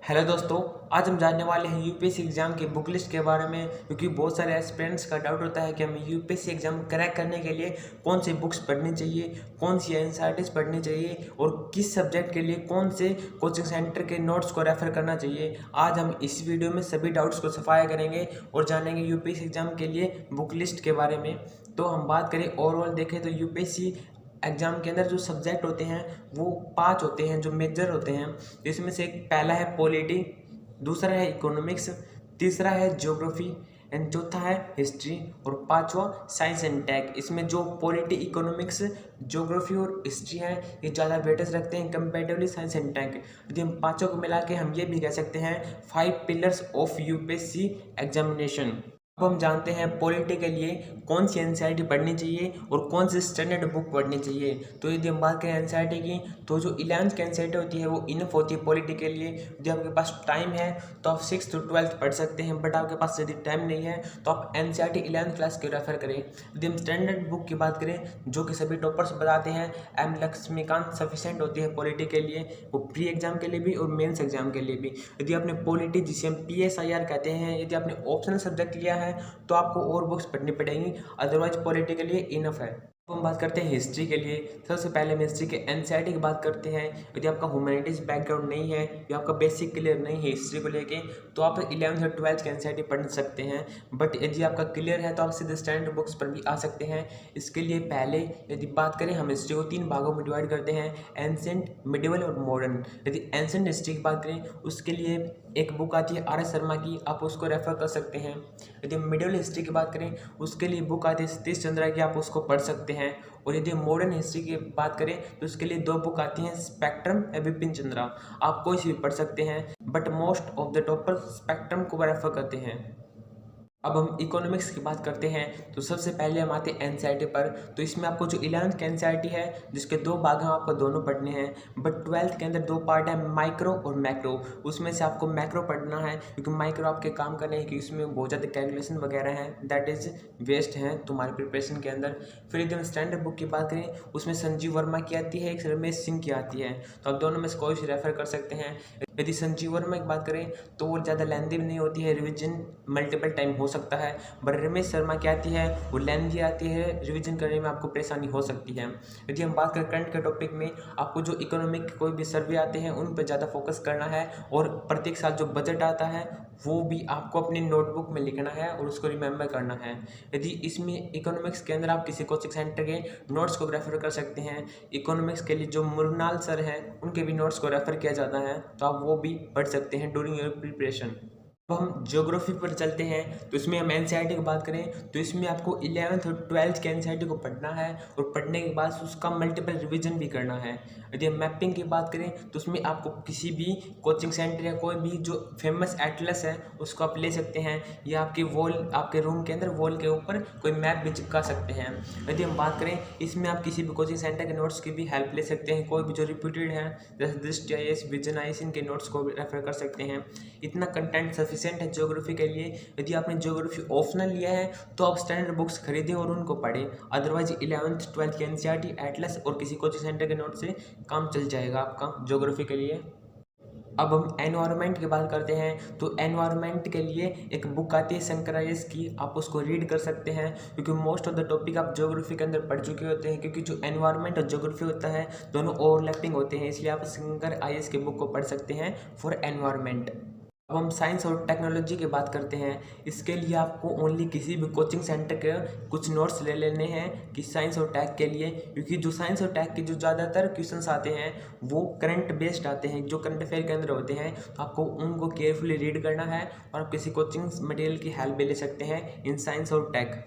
Hello दोस्तों, आज हम जानने वाले हैं यूपीएससी एग्जाम की बुक लिस्ट के बारे में। क्योंकि बहुत सारे एस्पिरेंट्स का डाउट होता है कि हमें यूपीएससी एग्जाम क्रैक करने के लिए कौन सी बुक्स पढ़नी चाहिए, कौन सी एनसीईआरटीज पढ़नी चाहिए और किस सब्जेक्ट के लिए कौन से कोचिंग सेंटर के नोट्स को रेफर करना चाहिए। आज हम इस वीडियो में सभी डाउट्स को सफाया करेंगे और जानेंगे यूपीएससी एग्जाम के लिए बुक लिस्ट के बारे में। तो हम बात करें ओवरऑल देखें तो यूपीएससी एग्जाम के अंदर जो सब्जेक्ट होते हैं वो 5 होते हैं जो मेजर होते हैं। इसमें से एक पहला है पॉलिटी, दूसरा है इकोनॉमिक्स, तीसरा है ज्योग्राफी एंड चौथा है हिस्ट्री और पांचवा साइंस एंड टेक। इसमें जो पॉलिटी, इकोनॉमिक्स, ज्योग्राफी और हिस्ट्री है ये ज़्यादा वेटेज रखते हैं कंपेरेटिवली साइंस एंड टेक। यदि हम पाँचों को मिला के हम ये भी कह सकते हैं 5 पिलर्स ऑफ यूपीएससी एग्जामिनेशन। अब हम जानते हैं पॉलिटी के लिए कौन सी एनसीईआरटी पढ़नी चाहिए और कौन सी स्टैंडर्ड बुक पढ़नी चाहिए। तो यदि हम बात करें एनसीईआरटी की तो जो 11th की एनसीईआरटी होती है वो इनफ होती है पॉलिटी के लिए। यदि आपके पास टाइम है तो आप 6th to 12th पढ़ सकते हैं, बट आपके पास यदि टाइम नहीं है तो आप एनसीईआरटी 11th क्लास की रेफर करें। यदि हम स्टैंडर्ड बुक की बात करें जो कि सभी टॉपर्स बताते हैं, एम लक्ष्मीकांत सफिशेंट होती है पॉलिटी के लिए, वो प्री एग्जाम के लिए भी और मेंस एग्जाम के लिए भी। यदि आपने पॉलिटी जिसे हम PSIR कहते हैं, यदि आपने ऑप्शनल सब्जेक्ट लिया है तो आपको और बुक्स पढ़नी पड़ेंगी, अदरवाइज पॉलिटी के लिए इनफ है। अब हम बात करते हैं हिस्ट्री के लिए। सबसे पहले हम हिस्ट्री के एनसीईआरटी की बात करते हैं। यदि आपका ह्यूमैनिटीज बैकग्राउंड नहीं है या आपका बेसिक क्लियर नहीं है हिस्ट्री को लेके तो आप 11th और 12th की एनसीईआरटी पढ़ सकते हैं, बट यदि आपका क्लियर है तो आप सीधे स्टैंडर्ड बुक्स पर भी आ सकते हैं। इसके लिए पहले यदि बात करें हम हिस्ट्री को 3 भागों में डिवाइड करते हैं, एंसेंट, मिडिवल और मॉडर्न। यदि एंसेंट हिस्ट्री की बात करें उसके लिए एक बुक आती है RS शर्मा की, आप उसको रेफर कर सकते हैं। यदि मिडिवल हिस्ट्री की बात करें उसके लिए बुक आती है सतीश चंद्रा की, आप उसको पढ़ सकते हैं। और यदि मॉडर्न हिस्ट्री की बात करें तो उसके लिए 2 बुक आती हैं, स्पेक्ट्रम या बिपिन चंद्रा, आप कोई सी भी पढ़ सकते हैं, but most of the topper spectrum को रेफर करते हैं। अब हम इकोनॉमिक्स की बात करते हैं तो सबसे पहले हम आते हैं एनसीईआरटी पर। तो इसमें आपको जो 11th की एनसीईआरटी है जिसके 2 भाग हैं आपको दोनों पढ़ने हैं, बट 12th के अंदर 2 पार्ट है, माइक्रो और मैक्रो। उसमें से आपको मैक्रो पढ़ना है क्योंकि माइक्रो आपके काम करने हैं कि उसमें बहुत ज़्यादा कैलकुलेशन वगैरह हैं, दैट इज़ वेस्ट हैं तुम्हारी प्रिपरेशन के अंदर। फिर यदि हम स्टैंडर्ड बुक की बात करें उसमें संजीव वर्मा की आती है, एक रमेश सिंह की आती है, तो आप दोनों में से कोई सी रेफर कर सकते हैं। यदि संजीव वर्मा की बात करें तो वो ज़्यादा लेंथी भी नहीं होती है, रिविजन मल्टीपल टाइम हो सकता है, बट रमेश शर्मा की आती है वो लेंथी आती है, रिवीजन करने में आपको परेशानी हो सकती है। यदि हम बात करें करंट के टॉपिक में, आपको जो इकोनॉमिक के कोई भी सर्वे आते हैं उन पर ज़्यादा फोकस करना है और प्रत्येक साल जो बजट आता है वो भी आपको अपनी नोटबुक में लिखना है और उसको रिमेंबर करना है। यदि इसमें इकोनॉमिक्स के अंदर आप किसी कोचिंग सेंटर के नोट्स को रेफर कर सकते हैं। इकोनॉमिक्स के लिए जो मुरनाल सर हैं उनके भी नोट्स को रेफर किया जाता है, तो आप वो भी पढ़ सकते हैं ड्यूरिंग योर प्रिपरेशन। अब हम ज्योग्राफी पर चलते हैं तो इसमें हम एनसीईआरटी की बात करें तो इसमें आपको 11th और 12th के एनसीईआरटी को पढ़ना है और पढ़ने के बाद उसका मल्टीपल रिवीजन भी करना है। यदि हम मैपिंग की बात करें तो उसमें आपको किसी भी कोचिंग सेंटर या कोई भी जो फेमस एटलस है उसको आप ले सकते हैं, या आपकी वॉल, आपके रूम के अंदर वॉल के ऊपर कोई मैप भी चिपका सकते हैं। यदि हम बात करें इसमें आप किसी भी कोचिंग सेंटर के नोट्स की भी हेल्प ले सकते हैं, कोई भी जो रिप्यूटेड है जैसे दृष्टि IAS, विजन IAS, इनके नोट्स को रेफर कर सकते हैं। इतना कंटेंट सफिशिएंट है ज्योग्राफी के लिए। यदि आपने ज्योग्राफी ऑप्शनल लिया है तो आप स्टैंडर्ड बुक्स खरीदें और उनको पढ़ें, अदरवाइज 11th 12th की एनसीईआरटी, एटलस और किसी कोचिंग सेंटर के नोट से काम चल जाएगा आपका ज्योग्राफी के लिए। अब हम एनवायरनमेंट की बात करते हैं तो एनवायरनमेंट के लिए एक बुक आती है शंकर IAS की, आप उसको रीड कर सकते हैं क्योंकि मोस्ट ऑफ द टॉपिक आप ज्योग्राफी के अंदर पढ़ चुके होते हैं, क्योंकि जो एनवायरनमेंट और ज्योग्राफी होता है दोनों ओवरलैपिंग होते हैं, इसलिए आप शंकर IAS की बुक को पढ़ सकते हैं फॉर एनवायरनमेंट। अब हम साइंस और टेक्नोलॉजी की बात करते हैं। इसके लिए आपको ओनली किसी भी कोचिंग सेंटर के कुछ नोट्स ले लेने हैं कि साइंस और टेक के लिए, क्योंकि जो साइंस और टेक के जो ज़्यादातर क्वेश्चंस आते हैं वो करंट बेस्ड आते हैं, जो करंट अफेयर के अंदर होते हैं, तो आपको उनको केयरफुली रीड करना है और आप किसी कोचिंग मटेरियल की हेल्प भी ले सकते हैं इन साइंस और टेक।